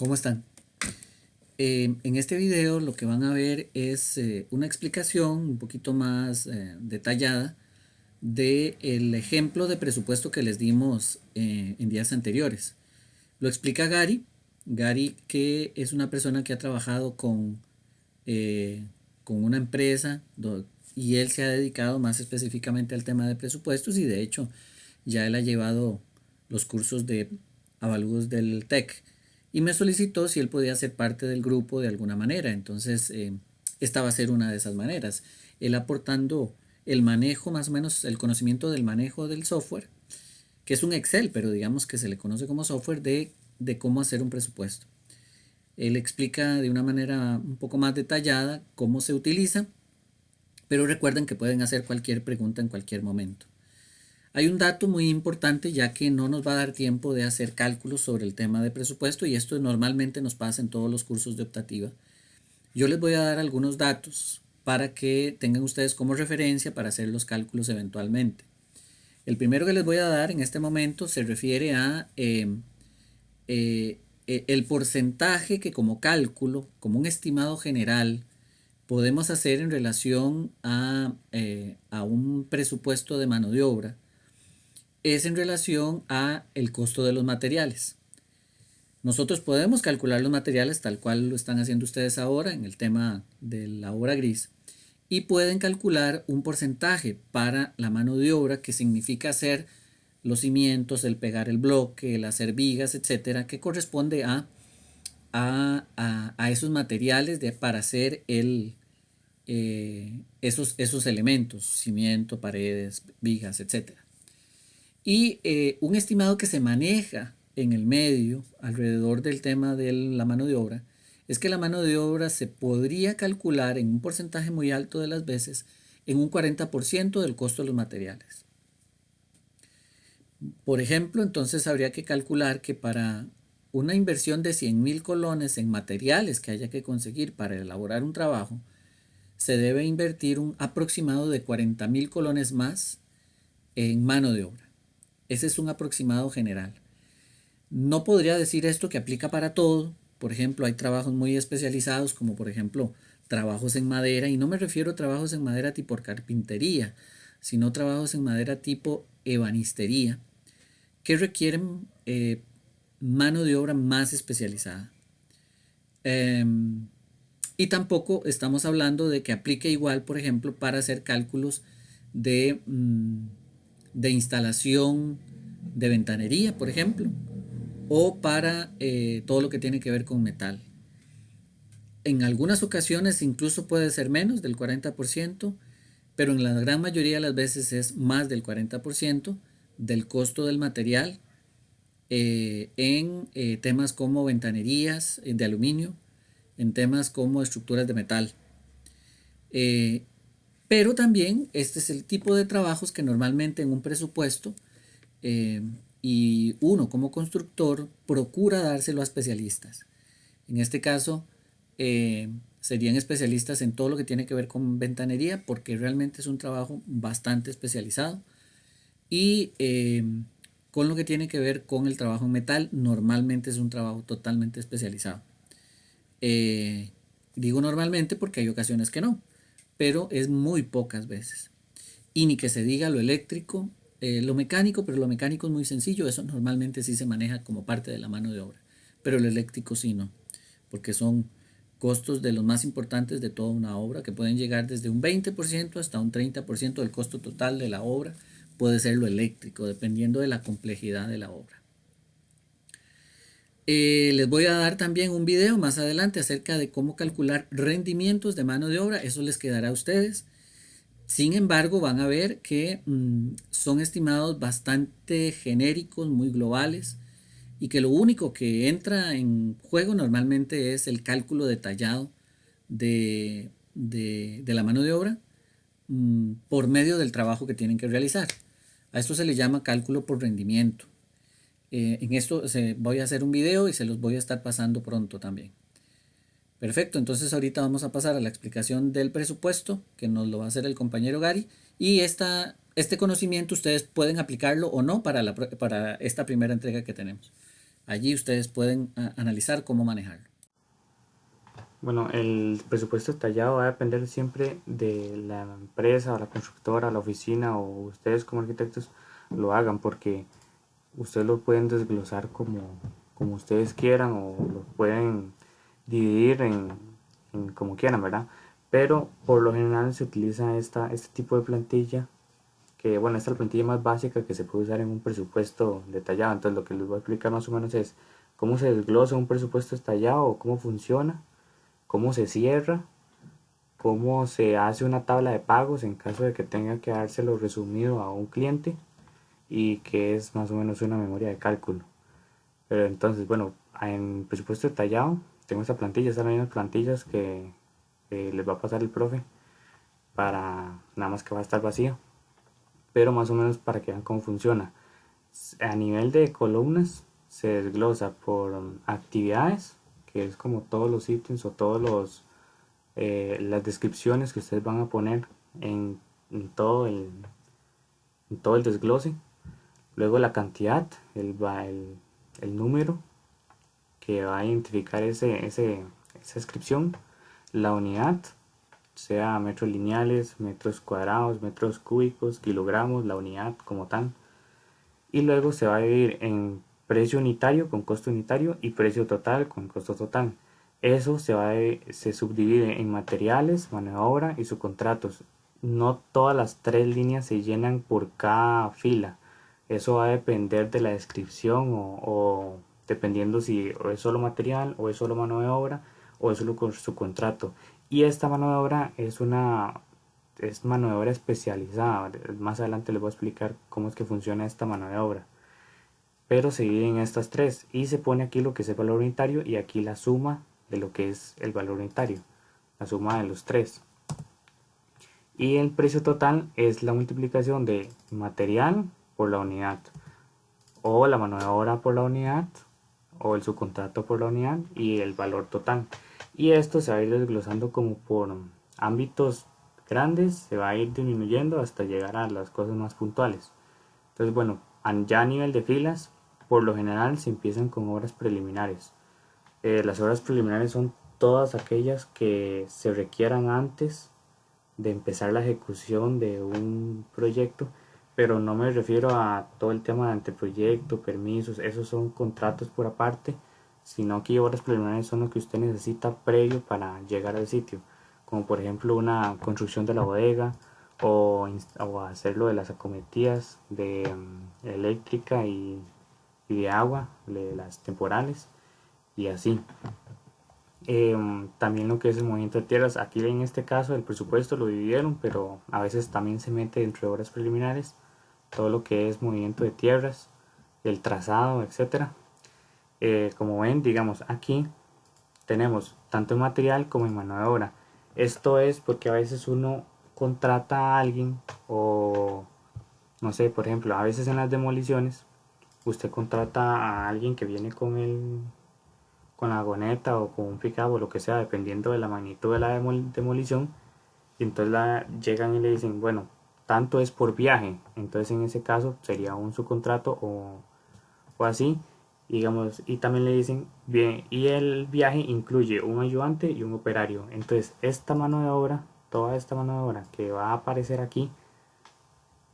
¿Cómo están? En este video lo que van a ver es una explicación un poquito más detallada del ejemplo de presupuesto que les dimos en días anteriores. Lo explica Gary. Gary, que es una persona que ha trabajado con una empresa y él se ha dedicado más específicamente al tema de presupuestos, y de hecho ya él ha llevado los cursos de avalúos del TEC y me solicitó si él podía ser parte del grupo de alguna manera. Entonces esta va a ser una de esas maneras, él aportando el manejo, más o menos el conocimiento del manejo del software, que es un Excel, pero digamos que se le conoce como software de cómo hacer un presupuesto. Él explica de una manera un poco más detallada cómo se utiliza, pero recuerden que pueden hacer cualquier pregunta en cualquier momento. Hay un dato muy importante, ya que no nos va a dar tiempo de hacer cálculos sobre el tema de presupuesto, y esto normalmente nos pasa en todos los cursos de optativa. Yo les voy a dar algunos datos para que tengan ustedes como referencia para hacer los cálculos eventualmente. El primero que les voy a dar en este momento se refiere a el porcentaje que como cálculo, como un estimado general, podemos hacer en relación a un presupuesto de mano de obra. Es en relación a el costo de los materiales. Nosotros podemos calcular los materiales tal cual lo están haciendo ustedes ahora en el tema de la obra gris, y pueden calcular un porcentaje para la mano de obra, que significa hacer los cimientos, el pegar el bloque, el hacer vigas, etcétera, que corresponde a esos materiales para hacer esos elementos, cimiento, paredes, vigas, etcétera. Y un estimado que se maneja en el medio alrededor del tema de la mano de obra es que la mano de obra se podría calcular en un porcentaje muy alto de las veces en un 40% del costo de los materiales. Por ejemplo, entonces habría que calcular que para una inversión de 100.000 colones en materiales que haya que conseguir para elaborar un trabajo, se debe invertir un aproximado de 40.000 colones más en mano de obra. Ese es un aproximado general. No podría decir esto que aplica para todo. Por ejemplo, hay trabajos muy especializados, como por ejemplo trabajos en madera, y no me refiero a trabajos en madera tipo carpintería, sino trabajos en madera tipo ebanistería, que requieren mano de obra más especializada. Y tampoco estamos hablando de que aplique igual, por ejemplo, para hacer cálculos de instalación de ventanería, por ejemplo, o para todo lo que tiene que ver con metal. En algunas ocasiones incluso puede ser menos del 40%, pero en la gran mayoría de las veces es más del 40% del costo del material en temas como ventanerías de aluminio, en temas como estructuras de metal. Eh, pero también este es el tipo de trabajos que normalmente en un presupuesto eh, y uno como constructor procura dárselo a especialistas. En este caso serían especialistas en todo lo que tiene que ver con ventanería, porque realmente es un trabajo bastante especializado, y con lo que tiene que ver con el trabajo en metal normalmente es un trabajo totalmente especializado. Eh, Digo normalmente porque hay ocasiones que no, pero es muy pocas veces. Y ni que se diga lo eléctrico, lo mecánico, pero lo mecánico es muy sencillo, eso normalmente sí se maneja como parte de la mano de obra, pero lo eléctrico sí no, porque son costos de los más importantes de toda una obra, que pueden llegar desde un 20% hasta un 30% del costo total de la obra, puede ser lo eléctrico, dependiendo de la complejidad de la obra. Les voy a dar también un video más adelante acerca de cómo calcular rendimientos de mano de obra, eso les quedará a ustedes. Sin embargo, van a ver que son estimados bastante genéricos, muy globales, y que lo único que entra en juego normalmente es el cálculo detallado de la mano de obra por medio del trabajo que tienen que realizar. A esto se le llama cálculo por rendimiento. En esto voy a hacer un video y se los voy a estar pasando pronto también. Perfecto, entonces ahorita vamos a pasar a la explicación del presupuesto, que nos lo va a hacer el compañero Gary, y este conocimiento ustedes pueden aplicarlo o no para esta primera entrega que tenemos. Allí ustedes pueden analizar cómo manejarlo. Bueno, el presupuesto detallado va a depender siempre de la empresa o la constructora, la oficina o ustedes como arquitectos lo hagan porque ustedes lo pueden desglosar como ustedes quieran o lo pueden dividir en como quieran, ¿verdad? Pero por lo general se utiliza este tipo de plantilla que bueno, esta es la plantilla más básica que se puede usar en un presupuesto detallado. Entonces lo que les voy a explicar más o menos es cómo se desglosa un presupuesto detallado o cómo funciona, cómo se cierra, cómo se hace una tabla de pagos en caso de que tenga que dárselo resumido a un cliente y que es más o menos una memoria de cálculo. Pero entonces, bueno, en presupuesto detallado tengo esta plantilla, estas son las mismas plantillas que les va a pasar el profe para nada más que va a estar vacía, pero más o menos para que vean cómo funciona. A nivel de columnas se desglosa por actividades, que es como todos los ítems o todos las descripciones que ustedes van a poner en, en todo en todo el desglose. Luego la cantidad, el número que va a identificar esa descripción. La unidad, sea metros lineales, metros cuadrados, metros cúbicos, kilogramos, la unidad como tal. Y luego se va a dividir en precio unitario con costo unitario y precio total con costo total. Eso se subdivide en materiales, mano de obra y subcontratos. No todas las tres líneas se llenan por cada fila. Eso va a depender de la descripción o dependiendo si o es solo material o es solo mano de obra o es solo con su contrato. Y esta mano de obra es mano de obra especializada. Más adelante les voy a explicar cómo es que funciona esta mano de obra. Pero se divide en estas tres y se pone aquí lo que es el valor unitario y aquí la suma de lo que es el valor unitario, la suma de los tres. Y el precio total es la multiplicación de material por la unidad o la mano de obra por la unidad o el subcontrato por la unidad y el valor total. Y esto se va a ir desglosando como por ámbitos grandes, se va a ir disminuyendo hasta llegar a las cosas más puntuales. Entonces, bueno, ya a nivel de filas, por lo general se empiezan con obras preliminares. Las obras preliminares son todas aquellas que se requieran antes de empezar la ejecución de un proyecto, pero no me refiero a todo el tema de anteproyecto, permisos, esos son contratos por aparte, sino que obras preliminares son lo que usted necesita previo para llegar al sitio, como por ejemplo una construcción de la bodega o hacerlo de las acometidas de eléctrica y de agua, de las temporales y así. También lo que es el movimiento de tierras, aquí en este caso el presupuesto lo dividieron, pero a veces también se mete entre obras preliminares todo lo que es movimiento de tierras, el trazado, etcétera. Como ven, digamos, aquí tenemos tanto en material como en mano de obra. Esto es porque a veces uno contrata a alguien o no sé, por ejemplo, a veces en las demoliciones usted contrata a alguien que viene con la goneta o con un picabo o lo que sea, dependiendo de la magnitud de la demolición. Y entonces llegan y le dicen, bueno, tanto es por viaje. Entonces en ese caso sería un subcontrato o así. Digamos, y también le dicen, bien, y el viaje incluye un ayudante y un operario. Entonces esta mano de obra, toda esta mano de obra que va a aparecer aquí,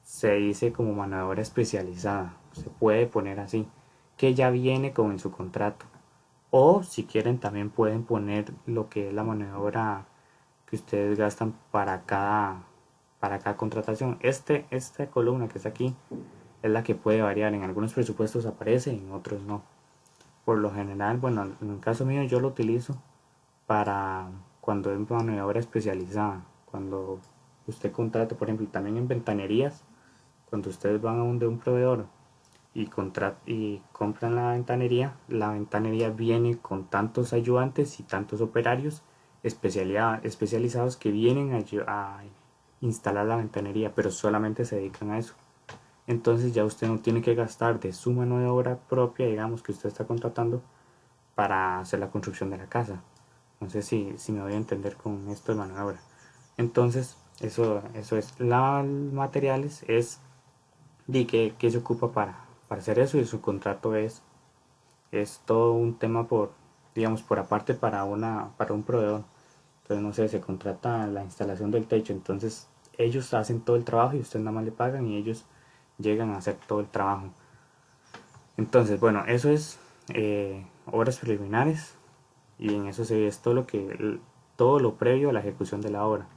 se dice como mano de obra especializada. Se puede poner así, que ya viene con en su contrato. O si quieren también pueden poner lo que es la mano de obra que ustedes gastan para cada contratación. Esta columna que está aquí es la que puede variar. En algunos presupuestos aparece, en otros no. Por lo general, bueno, en el caso mío yo lo utilizo para cuando es mano de obra especializada. Cuando usted contrata, por ejemplo, también en ventanerías, cuando ustedes van a de un proveedor y compran la ventanería viene con tantos ayudantes y tantos operarios especializados que vienen a instalar la ventanería, pero solamente se dedican a eso. Entonces ya usted no tiene que gastar de su mano de obra propia, digamos, que usted está contratando para hacer la construcción de la casa. No sé si me voy a entender con esto de mano de obra. Entonces, eso es. Los materiales es de que se ocupa para hacer eso y su contrato es Es todo un tema por, digamos, por aparte para un proveedor. Entonces, no sé, se contrata la instalación del techo, entonces ellos hacen todo el trabajo y ustedes nada más le pagan y ellos llegan a hacer todo el trabajo. Entonces, bueno, eso es obras preliminares y en eso se ve todo todo lo previo a la ejecución de la obra.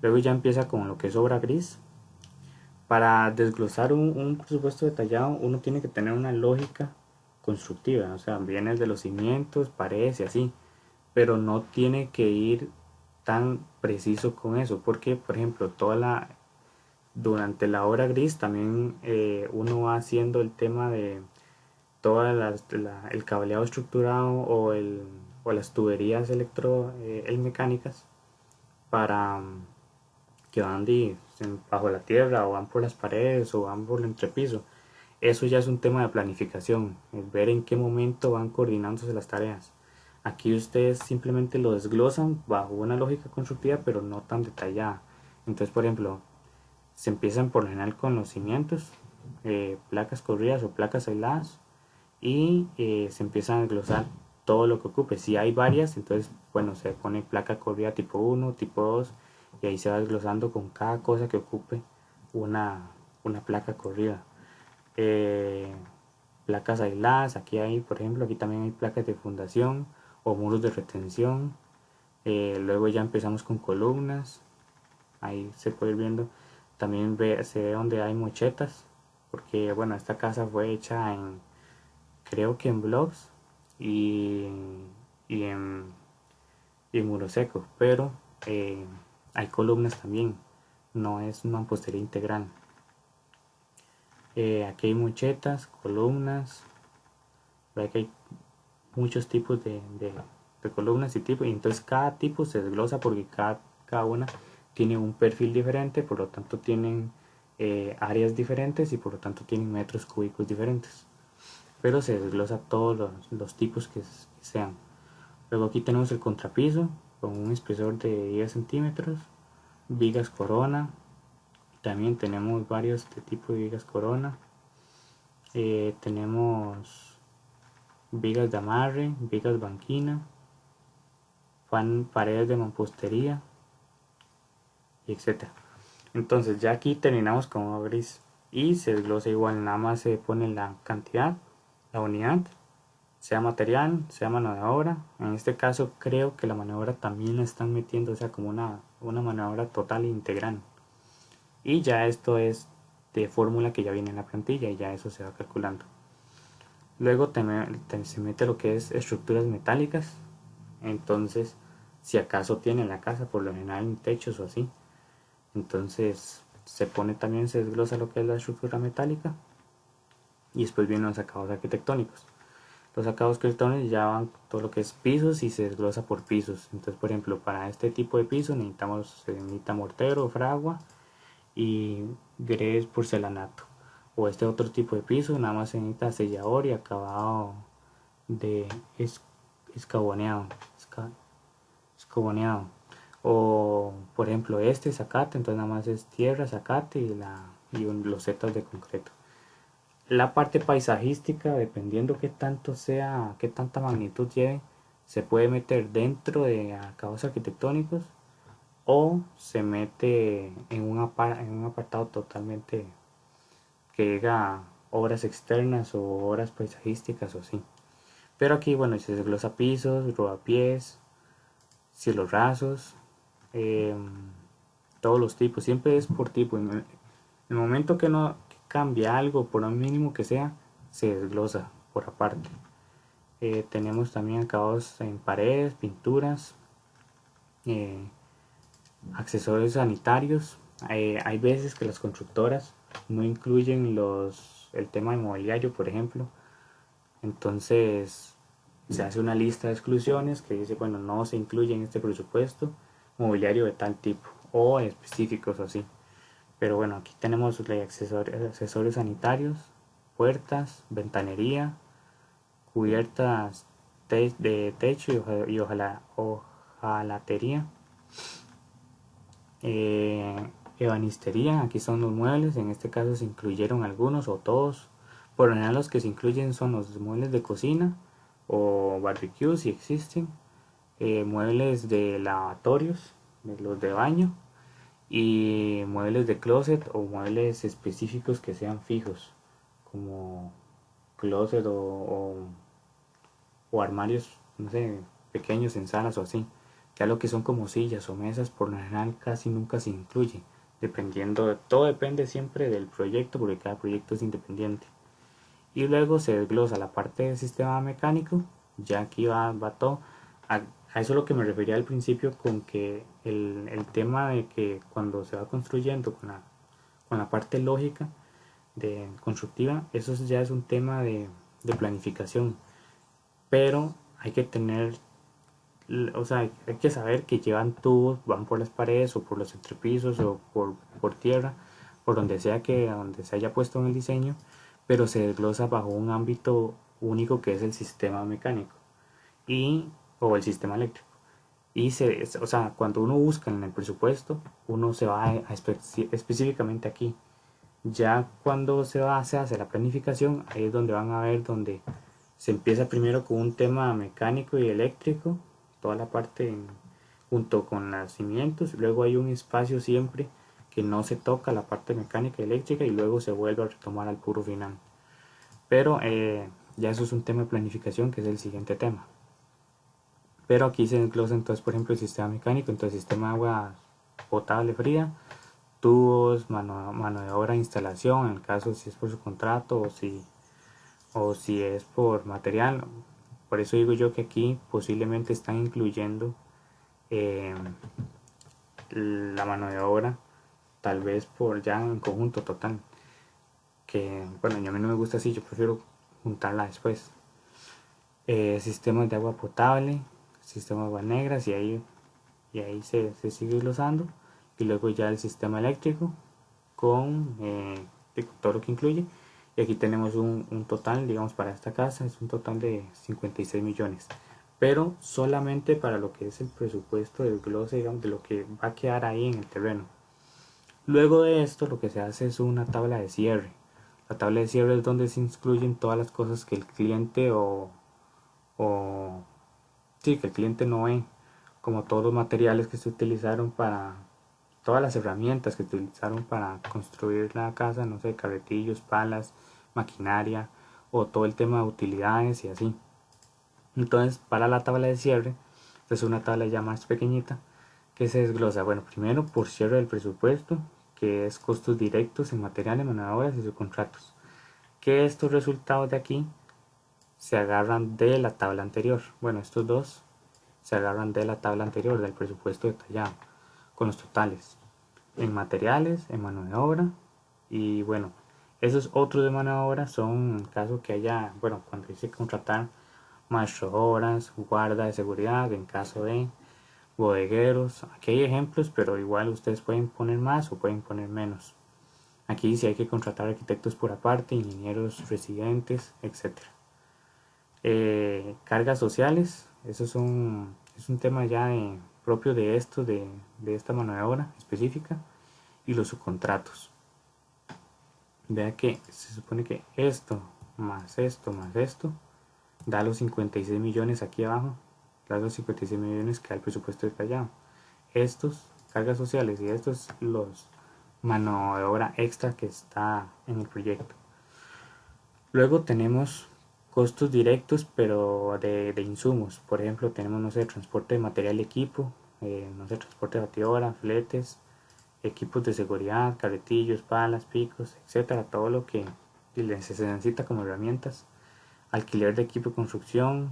Luego ya empieza con lo que es obra gris. Para desglosar un presupuesto detallado, uno tiene que tener una lógica constructiva, o sea, viene de los cimientos, paredes y así, pero no tiene que ir tan preciso con eso, porque, por ejemplo, durante la obra gris también uno va haciendo el tema de el cableado estructurado o las tuberías mecánicas para que van bajo la tierra o van por las paredes o van por el entrepiso. Eso ya es un tema de planificación, es ver en qué momento van coordinándose las tareas. Aquí ustedes simplemente lo desglosan bajo una lógica constructiva, pero no tan detallada. Entonces, por ejemplo, se empiezan por lo general con los cimientos, placas corridas o placas aisladas, y se empiezan a desglosar todo lo que ocupe. Si hay varias, entonces, bueno, se pone placa corrida tipo uno, tipo 2, y ahí se va desglosando con cada cosa que ocupe una, una placa corrida. Eh, Placas aisladas, aquí hay, por ejemplo, aquí también hay placas de fundación o muros de retención. Luego ya empezamos con columnas, ahí se puede ir viendo. También se ve donde hay mochetas, porque bueno, esta casa fue hecha creo que en blocks y, y en, y en muro seco, pero eh, hay columnas también, no es mampostería integral. Aquí hay mochetas, columnas, ve que hay muchos tipos de columnas y tipos, y entonces cada tipo se desglosa porque cada una tiene un perfil diferente, por lo tanto tienen áreas diferentes y por lo tanto tienen metros cúbicos diferentes, pero se desglosa todos los tipos que sean. Luego aquí tenemos el contrapiso con un espesor de 10 centímetros, vigas corona, también tenemos varios de tipo de vigas corona. Tenemos vigas de amarre, vigas banquina, paredes de mampostería, etc. Entonces ya aquí terminamos con obra gris y se desglosa igual, nada más se pone la cantidad, la unidad, sea material, sea mano de obra. En este caso creo que la mano de obra también la están metiendo, o sea, como una mano de obra total e integral. Y ya esto es de fórmula que ya viene en la plantilla y ya eso se va calculando. Luego se mete lo que es estructuras metálicas. Entonces, si acaso tiene la casa, por lo general en techos o así. Entonces se pone también, se desglosa lo que es la estructura metálica. Y después vienen los acabados arquitectónicos. Los acabados arquitectónicos ya van todo lo que es pisos y se desglosa por pisos. Entonces, por ejemplo, para este tipo de piso se necesita mortero, fragua y grés porcelanato. O este otro tipo de piso, nada más se necesita sellador y acabado de escaboneado. Escaboneado. O por ejemplo este zacate, entonces nada más es tierra, zacate y losetas de concreto. La parte paisajística, dependiendo qué tanto sea, qué tanta magnitud lleve, se puede meter dentro de acabados arquitectónicos o se mete en un apartado totalmente que llega a obras externas o obras paisajísticas o así. Pero aquí, bueno, se desglosa pisos, rodapiés, cielos rasos, eh, todos los tipos, siempre es por tipo. En el momento que no que cambia algo, por un mínimo que sea, se desglosa por aparte. Tenemos también acabados en paredes, pinturas, eh, accesorios sanitarios. Hay veces que las constructoras no incluyen el tema de mobiliario, por ejemplo. Entonces se hace una lista de exclusiones que dice, bueno, no se incluye en este presupuesto mobiliario de tal tipo o específicos así. Pero bueno, aquí tenemos accesorios sanitarios, puertas, ventanería, cubiertas de techo y hojalatería, ebanistería, aquí son los muebles, en este caso se incluyeron algunos o todos, Por lo general los que se incluyen son los muebles de cocina o barbecue si existen, muebles de lavatorios, de los de baño, y muebles de closet o muebles específicos que sean fijos, como closet o armarios, no sé, pequeños en salas o así. Ya lo que son como sillas o mesas, por lo general casi nunca se incluye, dependiendo, todo depende siempre del proyecto, porque cada proyecto es independiente. Y luego se desglosa la parte del sistema mecánico, ya aquí va todo. A eso es lo que me refería al principio con que el tema de que cuando se va construyendo con la parte lógica de constructiva, eso ya es un tema de planificación, pero hay que tener, o sea, hay que saber que llevan tubos, van por las paredes o por los entrepisos o por tierra, por donde se haya puesto en el diseño, pero se desglosa bajo un ámbito único que es el sistema mecánico y o el sistema eléctrico. Y o sea, cuando uno busca en el presupuesto, uno se va específicamente aquí. Ya cuando se hace la planificación, ahí es donde van a ver donde se empieza primero con un tema mecánico y eléctrico, toda la parte junto con los cimientos, luego hay un espacio siempre que no se toca la parte mecánica y eléctrica y luego se vuelve a retomar al puro final. Pero ya eso es un tema de planificación que es el siguiente tema. Pero aquí se desglosa entonces, por ejemplo, el sistema mecánico, entonces sistema de agua potable fría, tubos, mano de obra de instalación, en el caso si es por su contrato o si es por material. Por eso digo yo que aquí posiblemente están incluyendo eh, la mano de obra, tal vez por ya en conjunto total. Que bueno, a mí no me gusta así, yo prefiero juntarla después. Sistemas de agua potable, sistemas de agua negras y ahí se sigue glosando. Y luego ya el sistema eléctrico con todo lo que incluye. Y aquí tenemos un total, digamos, para esta casa, es un total de 56 millones. Pero solamente para lo que es el presupuesto del glose, digamos, de lo que va a quedar ahí en el terreno. Luego de esto, lo que se hace es una tabla de cierre. La tabla de cierre es donde se incluyen todas las cosas que el cliente o sí, que el cliente no ve, como todos los materiales que se utilizaron para, todas las herramientas que utilizaron para construir la casa, no sé, carretillos, palas, maquinaria o todo el tema de utilidades y así. Entonces, para la tabla de cierre, es una tabla ya más pequeñita que se desglosa, bueno, primero por cierre del presupuesto, que es costos directos en materiales, mano de obra y subcontratos. Que estos resultados de aquí se agarran de la tabla anterior. Bueno, estos dos se agarran de la tabla anterior del presupuesto detallado con los totales en materiales, en mano de obra y bueno, esos otros de mano de obra son en caso que haya, bueno, cuando dice contratar maestro de obras, guarda de seguridad, en caso de bodegueros, aquí hay ejemplos, pero igual ustedes pueden poner más o pueden poner menos. Aquí sí hay que contratar arquitectos por aparte, ingenieros residentes, etcétera. Cargas sociales, es un tema ya propio de esto, de esta mano de obra específica y los subcontratos. Vea que se supone que esto más esto da los 56 millones aquí abajo, da los 56 millones que da el presupuesto detallado. Estos cargas sociales y estos los mano de obra extra que está en el proyecto. Luego tenemos costos directos, pero de insumos. Por ejemplo, tenemos, no sé, transporte de material y equipo, no sé, transporte de batidora, fletes, equipos de seguridad, carretillos, palas, picos, etcétera, todo lo que se necesita como herramientas. Alquiler de equipo de construcción,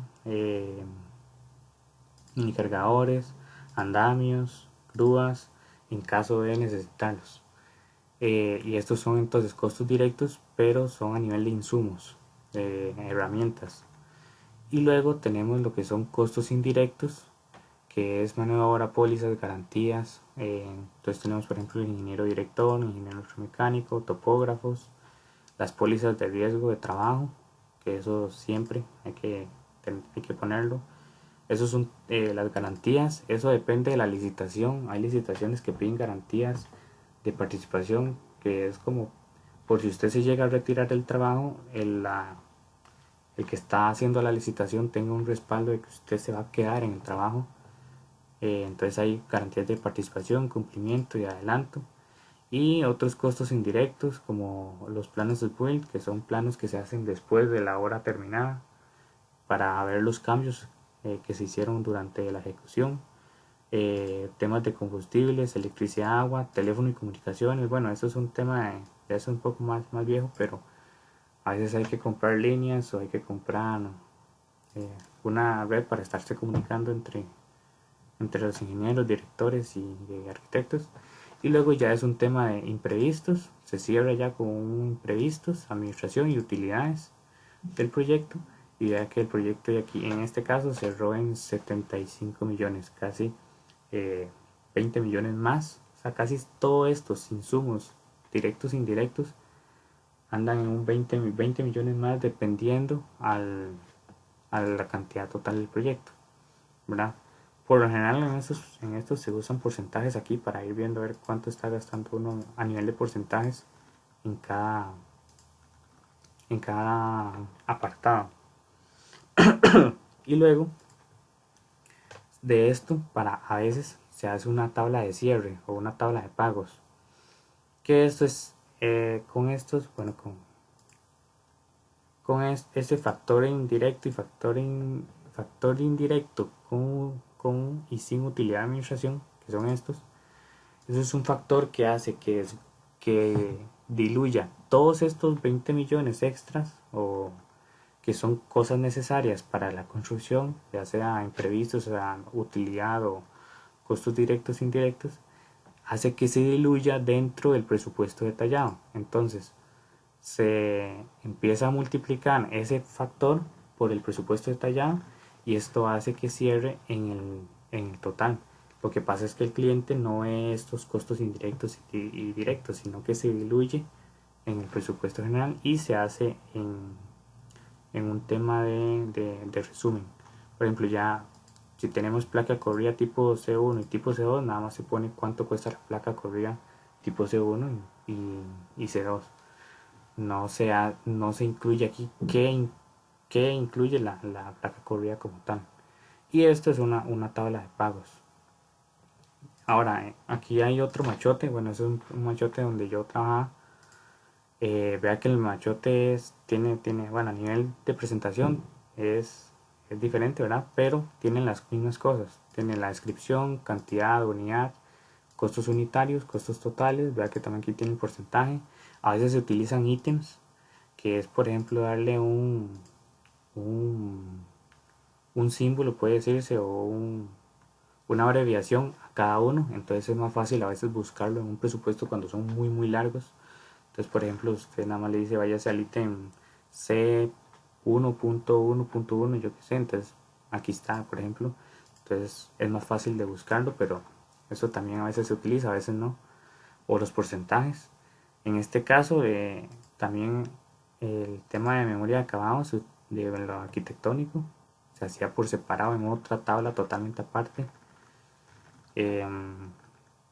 cargadores, andamios, grúas, en caso de necesitarlos. Y estos son entonces costos directos, pero son a nivel de insumos, de herramientas. Y luego tenemos lo que son costos indirectos, que es mano de obra, pólizas, garantías. Entonces tenemos por ejemplo el ingeniero director, el ingeniero electromecánico, topógrafos, las pólizas de riesgo de trabajo, que eso siempre hay que ponerlo. Eso son las garantías, eso depende de la licitación. Hay licitaciones que piden garantías de participación, que es como por si usted se llega a retirar del trabajo, el que está haciendo la licitación tenga un respaldo de que usted se va a quedar en el trabajo. Entonces hay garantías de participación, cumplimiento y adelanto. Y otros costos indirectos como los planos de build, que son planos que se hacen después de la hora terminada para ver los cambios que se hicieron durante la ejecución. Temas de combustibles, electricidad, agua, teléfono y comunicaciones. Bueno, eso es un tema ya es un poco más viejo, pero a veces hay que comprar líneas o hay que comprar eh, una red para estarse comunicando entre los ingenieros, directores y arquitectos. Y luego ya es un tema de imprevistos, se cierra ya con un imprevistos, administración y utilidades del proyecto. Y vea que el proyecto de aquí en este caso cerró en 75 millones, casi 20 millones más. O sea, casi todos estos insumos directos e indirectos andan en un 20 millones más dependiendo a la cantidad total del proyecto, ¿verdad? Por lo general en estos se usan porcentajes aquí para ir viendo a ver cuánto está gastando uno a nivel de porcentajes en en cada apartado. Y luego de esto, para a veces se hace una tabla de cierre o una tabla de pagos. Que esto es con estos, bueno, con este factor indirecto y factor indirecto con y sin utilidad de administración, que son estos. Eso es un factor que hace que diluya todos estos 20 millones extras o que son cosas necesarias para la construcción, ya sea imprevistos, sea utilidad o costos directos e indirectos, hace que se diluya dentro del presupuesto detallado. Entonces, se empieza a multiplicar ese factor por el presupuesto detallado y esto hace que cierre en el total. Lo que pasa es que el cliente no ve estos costos indirectos y directos, sino que se diluye en el presupuesto general y se hace en un tema de resumen. Por ejemplo, ya si tenemos placa corrida tipo C1 y tipo C2, nada más se pone cuánto cuesta la placa corrida tipo C1 y C2. No se incluye aquí qué incluye la placa corrida como tal. Y esto es una tabla de pagos. Ahora, aquí hay otro machote. Bueno, es un machote donde yo trabajaba. Vea que el machote tiene, bueno, a nivel de presentación es diferente, ¿verdad? Pero tienen las mismas cosas. Tiene la descripción, cantidad, unidad, costos unitarios, costos totales. Vea que también aquí tiene el porcentaje. A veces se utilizan ítems, que es por ejemplo darle un, un símbolo, puede decirse, o una abreviación a cada uno. Entonces es más fácil a veces buscarlo en un presupuesto cuando son muy largos. Entonces, por ejemplo, usted nada más le dice váyase al ítem C1.1.1, yo qué sé. Entonces, aquí está, por ejemplo. Entonces, es más fácil de buscarlo, pero eso también a veces se utiliza, a veces no. O los porcentajes. En este caso, también el tema de memoria de acabados de lo arquitectónico se hacía por separado en otra tabla totalmente aparte.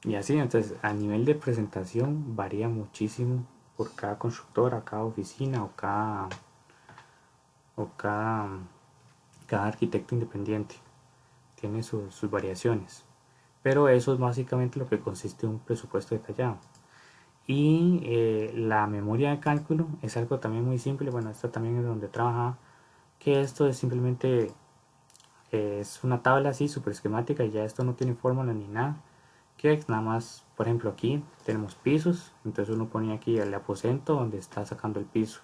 Y así, entonces a nivel de presentación varía muchísimo por cada constructora, cada oficina o cada arquitecto independiente. Tiene sus variaciones. Pero eso es básicamente lo que consiste en un presupuesto detallado. Y la memoria de cálculo es algo también muy simple. Bueno, esta también es donde trabaja. Que esto es simplemente es una tabla así súper esquemática y ya esto no tiene fórmula ni nada. Que es nada más, por ejemplo, aquí tenemos pisos. Entonces uno pone aquí el aposento donde está sacando el piso.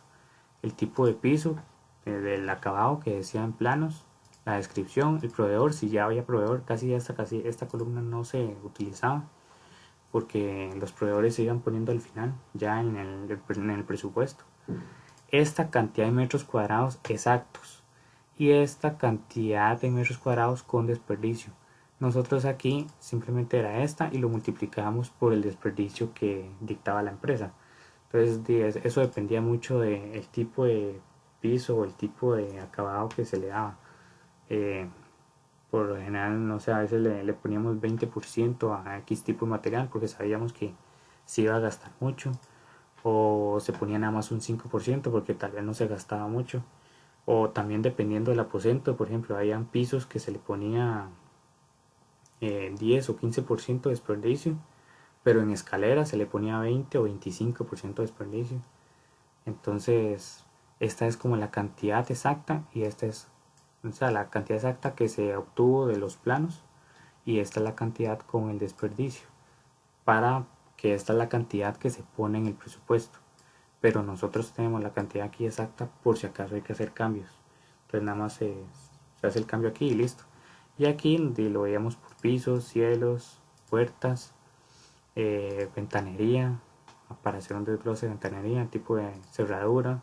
El tipo de piso, del acabado que decía en planos, la descripción, el proveedor, si ya había proveedor, casi esta columna no se utilizaba porque los proveedores se iban poniendo al final, ya en el presupuesto. Esta cantidad de metros cuadrados exactos y esta cantidad de metros cuadrados con desperdicio. Nosotros aquí simplemente era esta y lo multiplicábamos por el desperdicio que dictaba la empresa. Entonces eso dependía mucho del tipo de piso o el tipo de acabado que se le daba. Eh, por lo general, no sé, a veces le poníamos 20% a X tipo de material porque sabíamos que se iba a gastar mucho. o se ponía nada más un 5% porque tal vez no se gastaba mucho, o también dependiendo del aposento. Por ejemplo, habían pisos que se le ponía 10 o 15% de desperdicio, pero en escaleras se le ponía 20 o 25% de desperdicio. Entonces, esta es como la cantidad exacta y esta es, o sea, la cantidad exacta que se obtuvo de los planos y esta es la cantidad con el desperdicio, para que esta es la cantidad que se pone en el presupuesto. Pero nosotros tenemos la cantidad aquí exacta por si acaso hay que hacer cambios. Entonces nada más se hace el cambio aquí y listo. Y aquí lo veíamos por pisos, cielos, puertas, ventanería, para hacer un desglose de ventanería, tipo de cerradura,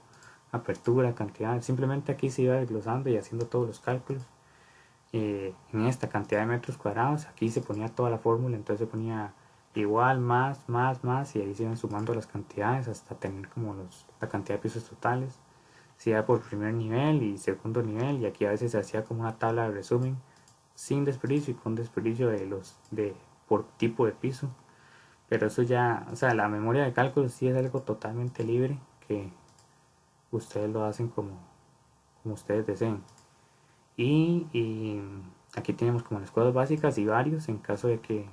apertura, cantidad. Simplemente aquí se iba desglosando y haciendo todos los cálculos. En esta cantidad de metros cuadrados, aquí se ponía toda la fórmula, entonces se ponía igual, más, y ahí se iban sumando las cantidades hasta tener como la cantidad de pisos totales. Se iba por primer nivel y segundo nivel, y aquí a veces se hacía como una tabla de resumen sin desperdicio y con desperdicio por tipo de piso. Pero eso ya, o sea, la memoria de cálculo sí es algo totalmente libre, que ustedes lo hacen como ustedes deseen. Y aquí tenemos como las cosas básicas y varios en caso de que,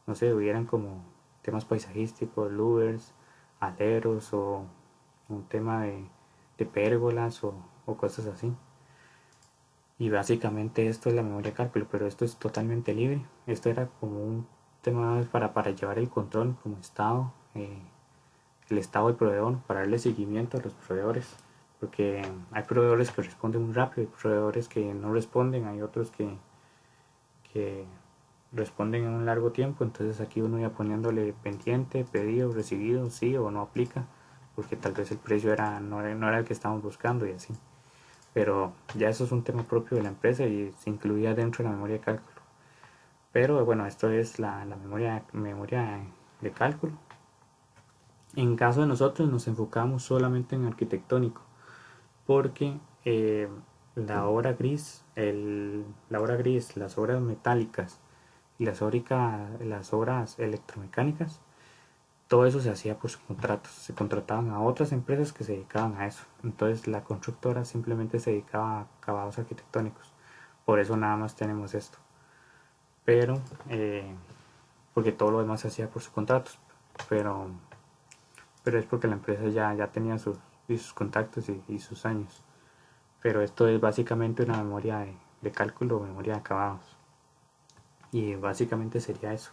no sé, hubieran como temas paisajísticos, louvers, aleros o un tema de pérgolas o cosas así. Y básicamente esto es la memoria de cálculo, pero esto es totalmente libre. Esto era como un tema para llevar el control como estado, el estado del proveedor, para darle seguimiento a los proveedores. Porque hay proveedores que responden muy rápido, hay proveedores que no responden, hay otros que responden en un largo tiempo. Entonces aquí uno iba poniéndole pendiente, pedido, recibido, sí o no aplica, porque tal vez el precio no era el que estábamos buscando y así. Pero ya eso es un tema propio de la empresa y se incluía dentro de la memoria de cálculo. Pero bueno, esto es la memoria de cálculo. En caso de nosotros nos enfocamos solamente en arquitectónico, porque la obra gris, las obras metálicas y las obras electromecánicas, todo eso se hacía por contratos. Se contrataban a otras empresas que se dedicaban a eso. Entonces la constructora simplemente se dedicaba a acabados arquitectónicos. Por eso nada más tenemos esto. Pero, porque todo lo demás se hacía por sus contratos. Pero, pero es porque la empresa ya tenía sus contactos y sus años. Pero esto es básicamente una memoria de cálculo o memoria de acabados. Y básicamente sería eso.